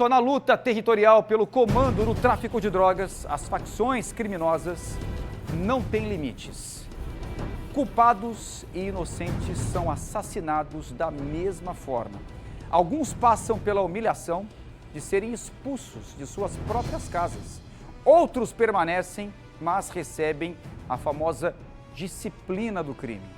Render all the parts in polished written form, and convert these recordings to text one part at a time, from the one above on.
Só na luta territorial pelo comando do tráfico de drogas, as facções criminosas não têm limites. Culpados e inocentes são assassinados da mesma forma. Alguns passam pela humilhação de serem expulsos de suas próprias casas. Outros permanecem, mas recebem a famosa disciplina do crime,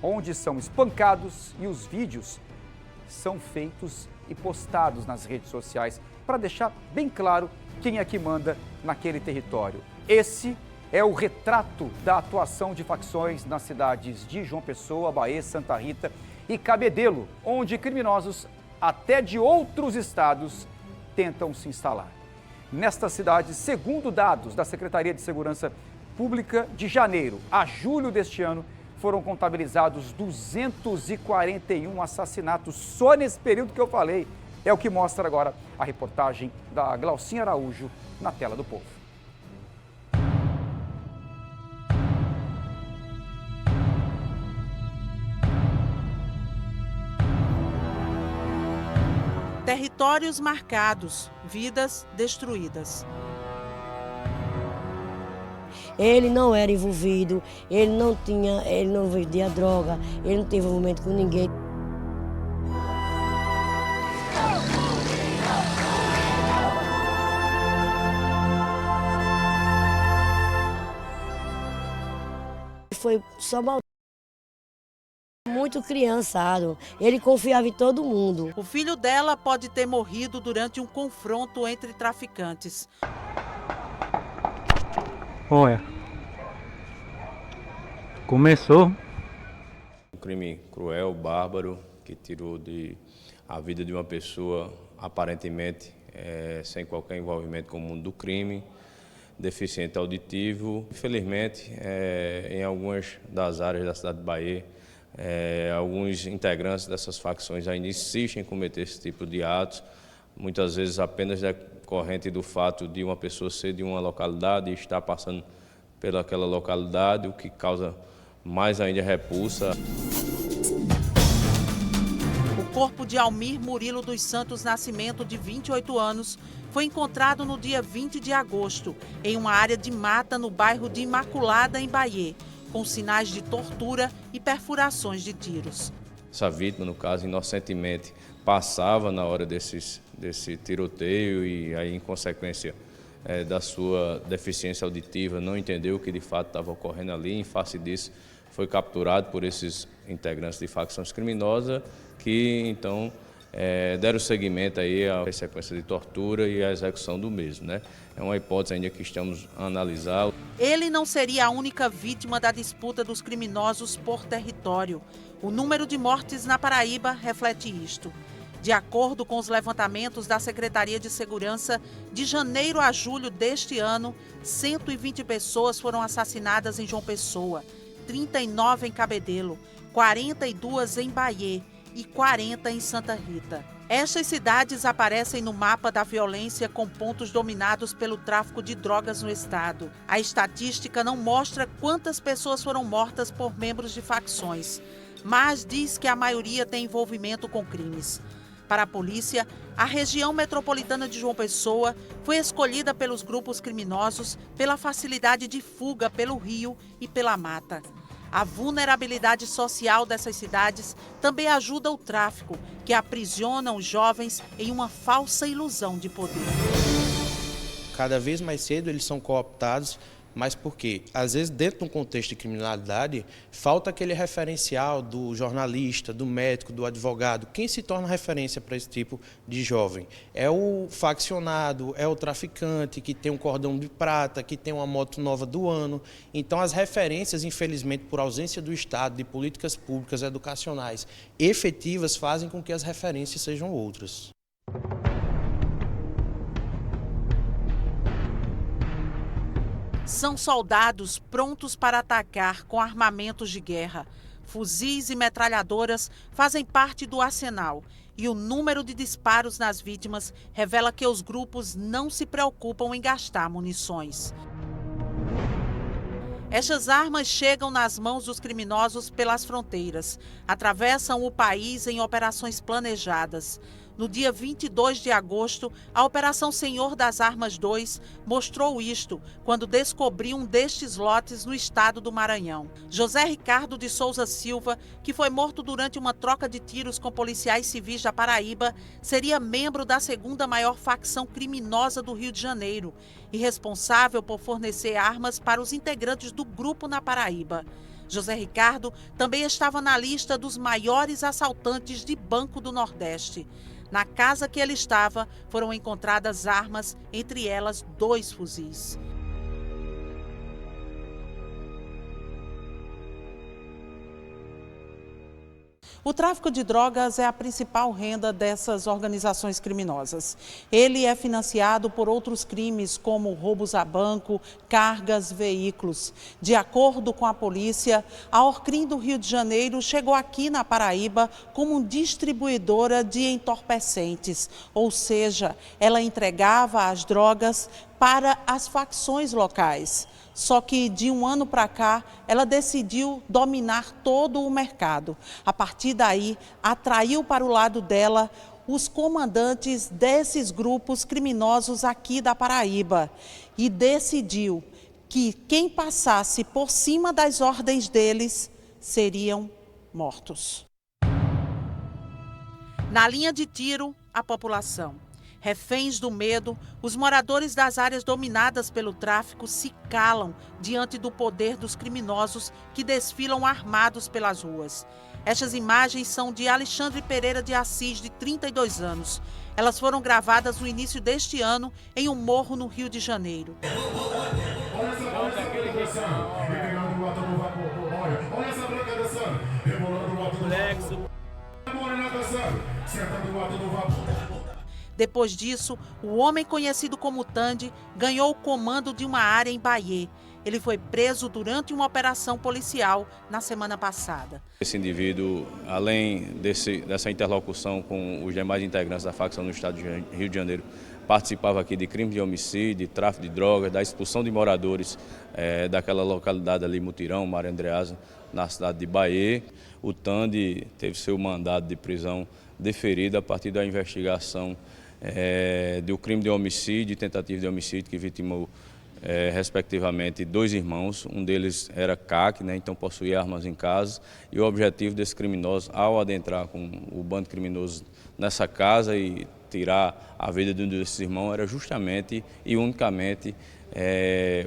onde são espancados e os vídeos são feitos e postados nas redes sociais para deixar bem claro quem é que manda naquele território. Esse é o retrato da atuação de facções nas cidades de João Pessoa, Bahia, Santa Rita e Cabedelo, onde criminosos até de outros estados tentam se instalar. Nestas cidades, segundo dados da Secretaria de Segurança Pública, de janeiro a julho deste ano, foram contabilizados 241 assassinatos só nesse período que eu falei. É o que mostra agora a reportagem da Glaucinha Araújo na tela do Povo. Territórios marcados, vidas destruídas. Ele não era envolvido, ele não vendia droga, ele não teve envolvimento com ninguém. Foi só maldade. Muito criançado, ele confiava em todo mundo. O filho dela pode ter morrido durante um confronto entre traficantes. Olha, começou. Um crime cruel, bárbaro, que tirou a vida de uma pessoa aparentemente sem qualquer envolvimento com o mundo do crime, deficiente auditivo. Infelizmente, em algumas das áreas da cidade de Bahia, alguns integrantes dessas facções ainda insistem em cometer esse tipo de atos, muitas vezes apenas decorrente do fato de uma pessoa ser de uma localidade e estar passando pelaquela localidade, o que causa mais ainda repulsa. O corpo de Almir Murilo dos Santos Nascimento, de 28 anos, foi encontrado no dia 20 de agosto, em uma área de mata no bairro de Imaculada, em Bahia, com sinais de tortura e perfurações de tiros. Essa vítima, no caso, inocentemente passava na hora desse tiroteio e aí, em consequência da sua deficiência auditiva, não entendeu o que de fato estava ocorrendo ali. Em face disso, foi capturado por esses integrantes de facções criminosas que, então, deram seguimento aí à sequência de tortura e à execução do mesmo, né? É uma hipótese ainda que estamos a analisar. Ele não seria a única vítima da disputa dos criminosos por território. O número de mortes na Paraíba reflete isto. De acordo com os levantamentos da Secretaria de Segurança, de janeiro a julho deste ano, 120 pessoas foram assassinadas em João Pessoa, 39 em Cabedelo, 42 em Bahia e 40 em Santa Rita. Estas cidades aparecem no mapa da violência com pontos dominados pelo tráfico de drogas no estado. A estatística não mostra quantas pessoas foram mortas por membros de facções, mas diz que a maioria tem envolvimento com crimes. Para a polícia, a região metropolitana de João Pessoa foi escolhida pelos grupos criminosos pela facilidade de fuga pelo rio e pela mata. A vulnerabilidade social dessas cidades também ajuda o tráfico, que aprisiona os jovens em uma falsa ilusão de poder. Cada vez mais cedo eles são cooptados, mas por quê? Às vezes, dentro de um contexto de criminalidade, falta aquele referencial do jornalista, do médico, do advogado. Quem se torna referência para esse tipo de jovem? É o faccionado, é o traficante que tem um cordão de prata, que tem uma moto nova do ano. Então, as referências, infelizmente, por ausência do Estado, de políticas públicas educacionais efetivas, fazem com que as referências sejam outras. São soldados prontos para atacar com armamentos de guerra. Fuzis e metralhadoras fazem parte do arsenal. E o número de disparos nas vítimas revela que os grupos não se preocupam em gastar munições. Estas armas chegam nas mãos dos criminosos pelas fronteiras, atravessam o país em operações planejadas. No dia 22 de agosto, a Operação Senhor das Armas 2 mostrou isto quando descobriu um destes lotes no estado do Maranhão. José Ricardo de Souza Silva, que foi morto durante uma troca de tiros com policiais civis da Paraíba, seria membro da segunda maior facção criminosa do Rio de Janeiro e responsável por fornecer armas para os integrantes do grupo na Paraíba. José Ricardo também estava na lista dos maiores assaltantes de Banco do Nordeste. Na casa que ele estava, foram encontradas armas, entre elas 2 fuzis. O tráfico de drogas é a principal renda dessas organizações criminosas. Ele é financiado por outros crimes, como roubos a banco, cargas, veículos. De acordo com a polícia, a Orcrim do Rio de Janeiro chegou aqui na Paraíba como distribuidora de entorpecentes, ou seja, ela entregava as drogas para as facções locais. Só que de um ano para cá, ela decidiu dominar todo o mercado. A partir daí, atraiu para o lado dela os comandantes desses grupos criminosos aqui da Paraíba e decidiu que quem passasse por cima das ordens deles seriam mortos. Na linha de tiro, a população. Reféns do medo, os moradores das áreas dominadas pelo tráfico se calam diante do poder dos criminosos que desfilam armados pelas ruas. Estas imagens são de Alexandre Pereira de Assis, de 32 anos. Elas foram gravadas no início deste ano em um morro no Rio de Janeiro. Olha essa branca dançando, rebolando o ato do vapor. Morena dançando, sentando o ato do vapor. Depois disso, o homem conhecido como Tandy ganhou o comando de uma área em Bahia. Ele foi preso durante uma operação policial na semana passada. Esse indivíduo, além dessa interlocução com os demais integrantes da facção no estado de Rio de Janeiro, participava aqui de crimes de homicídio, de tráfico de drogas, da expulsão de moradores daquela localidade ali, Mutirão, Maria Andreasa, na cidade de Bahia. O Tandy teve seu mandado de prisão deferido a partir da investigação do crime de homicídio e tentativa de homicídio que vitimou respectivamente 2 irmãos. Um deles era CAC, então possuía armas em casa, e o objetivo desse criminoso, ao adentrar com o bando criminoso nessa casa e tirar a vida de um desses irmãos, era justamente e unicamente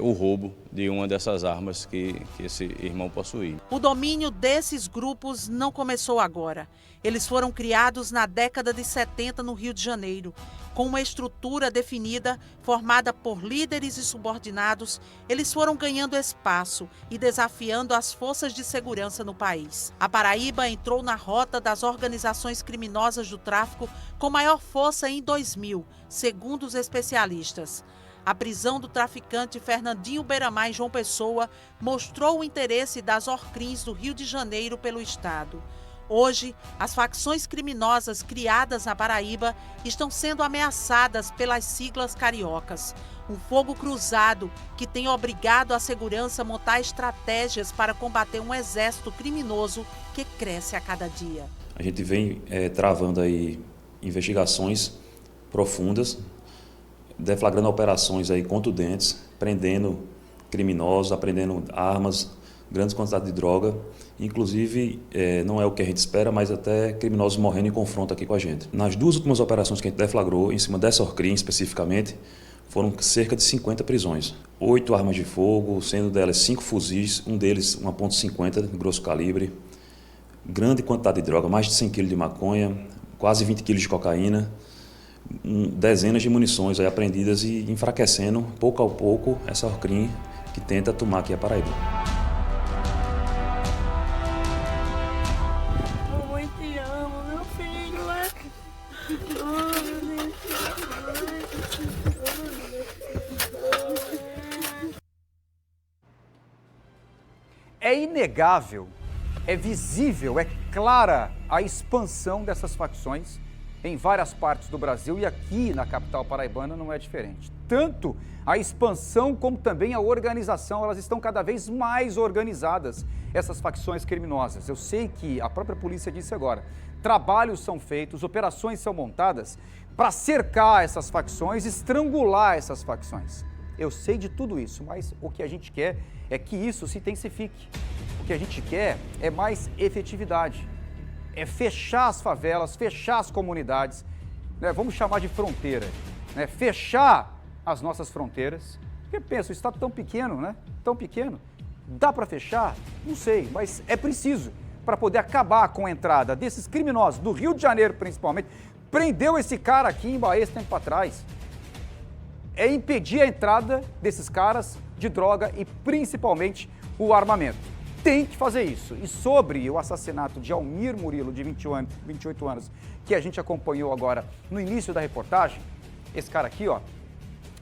o roubo de uma dessas armas que esse irmão possuía. O domínio desses grupos não começou agora. Eles foram criados na década de 70 no Rio de Janeiro. Com uma estrutura definida, formada por líderes e subordinados, eles foram ganhando espaço e desafiando as forças de segurança no país. A Paraíba entrou na rota das organizações criminosas do tráfico com maior força em 2000, segundo os especialistas. A prisão do traficante Fernandinho Beiramar em João Pessoa mostrou o interesse das Orcrins do Rio de Janeiro pelo estado. Hoje, as facções criminosas criadas na Paraíba estão sendo ameaçadas pelas siglas cariocas. Um fogo cruzado que tem obrigado a segurança a montar estratégias para combater um exército criminoso que cresce a cada dia. A gente vem travando aí investigações profundas, deflagrando operações aí contundentes, prendendo criminosos, apreendendo armas, grandes quantidades de droga. Inclusive, não é o que a gente espera, mas até criminosos morrendo em confronto aqui com a gente. Nas 2 últimas operações que a gente deflagrou, em cima dessa Orcrim especificamente, foram cerca de 50 prisões. 8 armas de fogo, sendo delas 5 fuzis, um deles uma .50 de grosso calibre, grande quantidade de droga, mais de 100 kg de maconha, quase 20 kg de cocaína, dezenas de munições aí apreendidas e enfraquecendo, pouco a pouco, essa Orcrim que tenta tomar aqui a Paraíba. Mamãe, te amo, meu filho. É inegável, é visível, é clara a expansão dessas facções em várias partes do Brasil, e aqui na capital paraibana não é diferente. Tanto a expansão como também a organização, elas estão cada vez mais organizadas, essas facções criminosas. Eu sei que a própria polícia disse agora, trabalhos são feitos, operações são montadas para cercar essas facções, estrangular essas facções. Eu sei de tudo isso, mas o que a gente quer é que isso se intensifique. O que a gente quer é mais efetividade, é fechar as favelas, fechar as comunidades, né? Vamos chamar de fronteira, né? Fechar as nossas fronteiras. Porque pensa, o estado tão pequeno, né? Tão pequeno. Dá para fechar? Não sei, mas é preciso para poder acabar com a entrada desses criminosos, do Rio de Janeiro principalmente. Prendeu esse cara aqui em Bahia esse tempo atrás. É impedir a entrada desses caras de droga e principalmente o armamento. Tem que fazer isso. E sobre o assassinato de Almir Murilo, de 28 anos, que a gente acompanhou agora no início da reportagem, esse cara aqui, ó,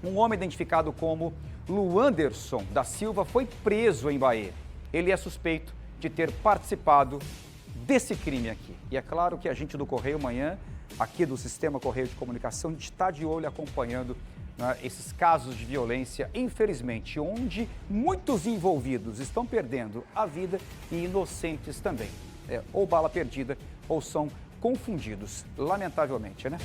um homem identificado como Luanderson da Silva foi preso em Bahia. Ele é suspeito de ter participado desse crime aqui. E é claro que a gente do Correio Manhã, aqui do Sistema Correio de Comunicação, está de olho acompanhando, né, esses casos de violência, infelizmente, onde muitos envolvidos estão perdendo a vida e inocentes também. Ou bala perdida ou são confundidos, lamentavelmente, né?